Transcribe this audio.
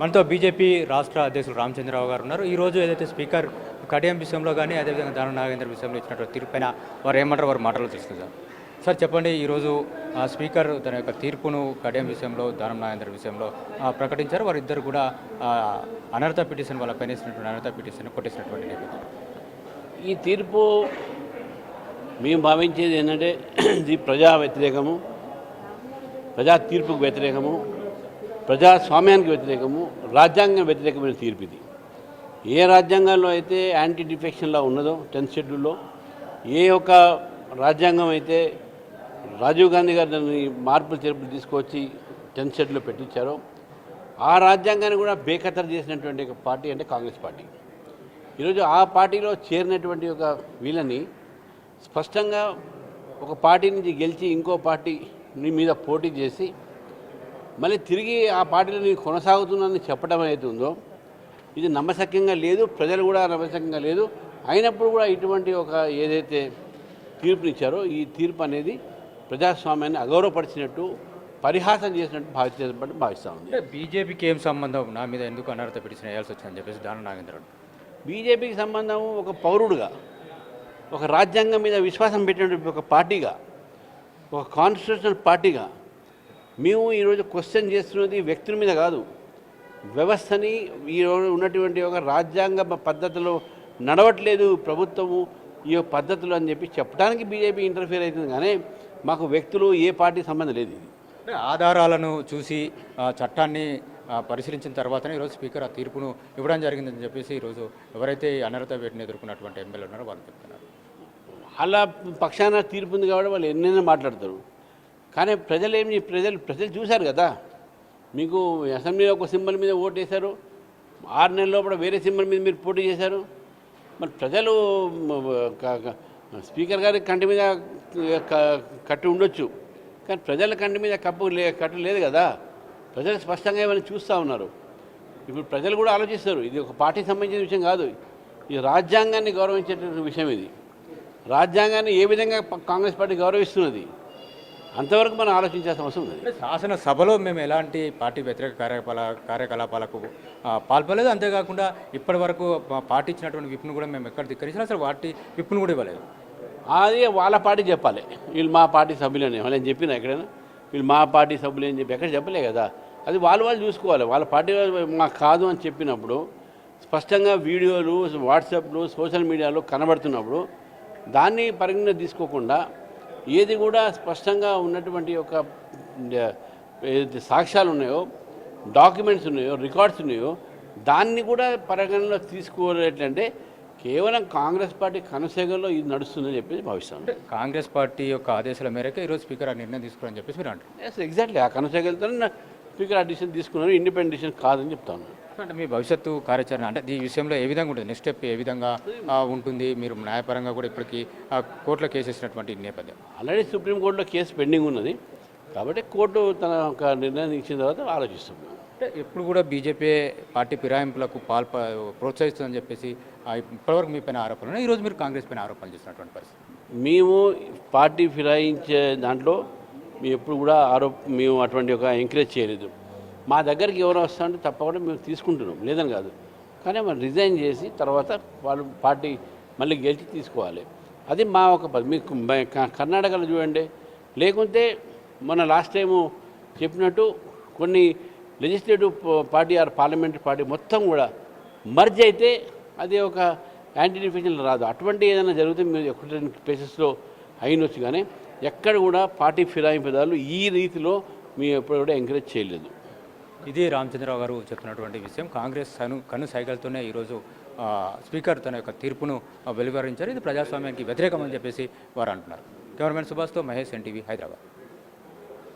మనతో బీజేపీ రాష్ట్ర అధ్యక్షులు రామచంద్రరావు గారు ఉన్నారు. ఈరోజు ఏదైతే స్పీకర్ కడియం విషయంలో కానీ అదేవిధంగా దానం నాగేంద్ర విషయంలో ఇచ్చినటువంటి తీర్పుపైన వారు ఏమంటారు, వారు మాటలు తీసుకుందాం. సార్ చెప్పండి, ఈరోజు స్పీకర్ తన యొక్క తీర్పును కడియం విషయంలో దానం నాగేంద్ర విషయంలో ప్రకటించారు. వారిద్దరు కూడా అనర్హత పిటిషన్ వాళ్ళ పైన వేసినటువంటి అనర్హత పిటిషన్ కొట్టేసినటువంటి నేపథ్యం. ఈ తీర్పు మేము భావించేది ఏంటంటే ఇది ప్రజా వ్యతిరేకము, ప్రజా తీర్పుకు వ్యతిరేకము, ప్రజాస్వామ్యానికి వ్యతిరేకము, రాజ్యాంగం వ్యతిరేకమైన తీర్పు ఇది. ఏ రాజ్యాంగంలో అయితే యాంటీ డిఫెక్షన్ లా ఉన్నదో 10th షెడ్యూల్లో, ఏ ఒక్క రాజ్యాంగం అయితే రాజీవ్ గాంధీ గారు దాన్ని మార్పులు చేర్పులు తీసుకొచ్చి 10th షెడ్యూల్లో పెట్టించారో ఆ రాజ్యాంగాన్ని కూడా బేఖతరు చేసినటువంటి ఒక పార్టీ అంటే కాంగ్రెస్ పార్టీ. ఈరోజు ఆ పార్టీలో చేరినటువంటి ఒక వీళ్ళని స్పష్టంగా ఒక పార్టీ నుంచి గెలిచి ఇంకో పార్టీ మీద పోటీ చేసి మళ్ళీ తిరిగి ఆ పార్టీలో నేను కొనసాగుతున్నానని చెప్పడం అయితే ఉందో ఇది నమ్మశక్యంగా లేదు, ప్రజలు కూడా నమ్మశక్యంగా లేదు. అయినప్పుడు కూడా ఇటువంటి ఒక ఏదైతే తీర్పునిచ్చారో ఈ తీర్పు అనేది ప్రజాస్వామ్యాన్ని అగౌరవపరిచినట్టు, పరిహాసం చేసినట్టు భావిస్తూ ఉంది. బీజేపీకి ఏం సంబంధం, నా మీద ఎందుకు అనర్హత పిటిషన్ వేయాల్సి వచ్చిందని చెప్పేసి దానం నాగేంద్ర. బీజేపీకి సంబంధం ఒక పౌరుడుగా, ఒక రాజ్యాంగం మీద విశ్వాసం పెట్టినటువంటి ఒక పార్టీగా, ఒక కాన్స్టిట్యూషనల్ పార్టీగా మేము ఈరోజు క్వశ్చన్ చేస్తున్నది వ్యక్తుల మీద కాదు, వ్యవస్థని. ఈరోజు ఉన్నటువంటి ఒక రాజ్యాంగ పద్ధతిలో నడవట్లేదు ప్రభుత్వము ఈ పద్ధతులు అని చెప్పి చెప్పడానికి బీజేపీ ఇంటర్ఫియర్ అవుతుంది. కానీ మాకు వ్యక్తులు ఏ పార్టీ సంబంధం లేదు. ఇది ఆధారాలను చూసి చట్టాన్ని పరిశీలించిన తర్వాతనే ఈరోజు స్పీకర్ ఆ తీర్పును ఇవ్వడం జరిగిందని చెప్పేసి ఈరోజు ఎవరైతే అనర్హత వేటును ఎదుర్కొన్నటువంటి ఎమ్మెల్యే ఉన్నారో వాళ్ళు చెప్తున్నారు. అలా పక్షాన తీర్పు ఉంది కాబట్టి వాళ్ళు ఎన్నైనా మాట్లాడతారు. కానీ ప్రజలు చూశారు కదా, మీకు అసెంబ్లీలో ఒక సింబల్ మీద ఓటు వేశారు, 6 నెలల లోపల వేరే సింబల్ మీద మీరు పోటీ చేశారు. మరి ప్రజలు స్పీకర్ గారి కంటి మీద కట్టి ఉండొచ్చు, కానీ ప్రజల కంటి మీద కట్టు లేదు కదా. ప్రజలు స్పష్టంగా ఏమైనా చూస్తూ ఉన్నారు. ఇప్పుడు ప్రజలు కూడా ఆలోచిస్తారు, ఇది ఒక పార్టీకి సంబంధించిన విషయం కాదు, ఇది రాజ్యాంగాన్ని గౌరవించేటువంటి విషయం. ఇది రాజ్యాంగాన్ని ఏ విధంగా కాంగ్రెస్ పార్టీ గౌరవిస్తున్నది అంతవరకు మనం ఆలోచించాల్సిన అవసరం ఉంది. శాసనసభలో మేము ఎలాంటి పార్టీ వ్యతిరేక కార్యకలాపాలకు పాల్పడలేదు. అంతేకాకుండా ఇప్పటి వరకు పార్టీ ఇచ్చినటువంటి విప్ను కూడా మేము ఎక్కడ ధిక్కరించినా అసలు పార్టీ విప్ను కూడా ఇవ్వలేదు. అది వాళ్ళ పార్టీ చెప్పాలి, వీళ్ళు మా పార్టీ సభ్యులని వాళ్ళని చెప్పినా ఎక్కడైనా వీళ్ళు మా పార్టీ సభ్యులు అని చెప్పి ఎక్కడ చెప్పలే కదా. అది వాళ్ళు చూసుకోవాలి. వాళ్ళ పార్టీ మాకు కాదు అని చెప్పినప్పుడు స్పష్టంగా వీడియోలు, వాట్సాప్లు, సోషల్ మీడియాలో కనబడుతున్నప్పుడు దాన్ని పరిగణన తీసుకోకుండా ఏది కూడా స్పష్టంగా ఉన్నటువంటి ఒక ఏదైతే సాక్ష్యాలు ఉన్నాయో, డాక్యుమెంట్స్ ఉన్నాయో, రికార్డ్స్ ఉన్నాయో దాన్ని కూడా పరిగణనలో తీసుకోవాలంటే కేవలం కాంగ్రెస్ పార్టీ కనసేగల్లో ఇది నడుస్తుందని చెప్పేసి భావిస్తాను. కాంగ్రెస్ పార్టీ యొక్క ఆదేశాల మేరకు ఈరోజు స్పీకర్ ఆ నిర్ణయం తీసుకున్నారని చెప్పేసి మీరు అంటారు. Yes, exactly. ఆ కనసేగలతో స్పీకర్ ఆ డిసిషన్ తీసుకున్నారు, ఇండిపెండెంట్ డిసిషన్ కాదని చెప్తాను. అంటే మీ భవిష్యత్తు కార్యాచరణ అంటే ఈ విషయంలో ఏ విధంగా ఉంటుంది, నెక్స్ట్ స్టెప్ ఏ విధంగా ఉంటుంది? మీరు న్యాయపరంగా కూడా ఇప్పటికీ కోర్టులో కేసు వేసినటువంటి నేపథ్యం, ఆల్రెడీ సుప్రీంకోర్టులో కేసు పెండింగ్ ఉన్నది కాబట్టి కోర్టు తన ఒక నిర్ణయం ఇచ్చిన తర్వాత ఆలోచిస్తుంది. అంటే ఎప్పుడు కూడా బీజేపీ పార్టీ ఫిరాయింపులకు ప్రోత్సహిస్తుందని చెప్పేసి ఇప్పటివరకు మీ పైన ఆరోపణలు, ఈరోజు మీరు కాంగ్రెస్ పైన ఆరోపణలు చేసినటువంటి పరిస్థితి. మేము పార్టీ ఫిరాయించే దాంట్లో మేము ఎప్పుడు కూడా మేము అటువంటి ఒక ఎంకరేజ్ చేయలేదు. మా దగ్గరికి ఎవరు వస్తారంటే తప్పకుండా మేము తీసుకుంటున్నాం, లేదని కాదు. కానీ మనం రిజైన్ చేసి తర్వాత వాళ్ళు పార్టీ మళ్ళీ గెలిచి తీసుకోవాలి. అది మా ఒక మీకు కర్ణాటకలో చూడండి, లేకుంటే మన లాస్ట్ టైము చెప్పినట్టు కొన్ని legislative party or parliamentary party మొత్తం కూడా మర్జ్ అయితే అది ఒక యాంటీ డిఫెక్షన్ రాదు. అటువంటి ఏదైనా జరిగితే మీరు ఒకటి ప్లేసెస్లో అయినొచ్చు, కానీ ఎక్కడ కూడా పార్టీ ఫిరాయింపుదారులు ఈ రీతిలో మేము ఎప్పుడు కూడా ఎంకరేజ్ చేయలేదు. ఇది రామచంద్రరావు గారు చెప్తున్నటువంటి విషయం. కాంగ్రెస్ కను సైకిల్తోనే ఈరోజు స్పీకర్ తన యొక్క తీర్పును వెలువరించారు. ఇది ప్రజాస్వామ్యానికి వ్యతిరేకమని చెప్పేసి వారు అంటున్నారు. కెమెరామెన్ సుభాష్తో మహేష్, ఎన్టీవీ, హైదరాబాద్.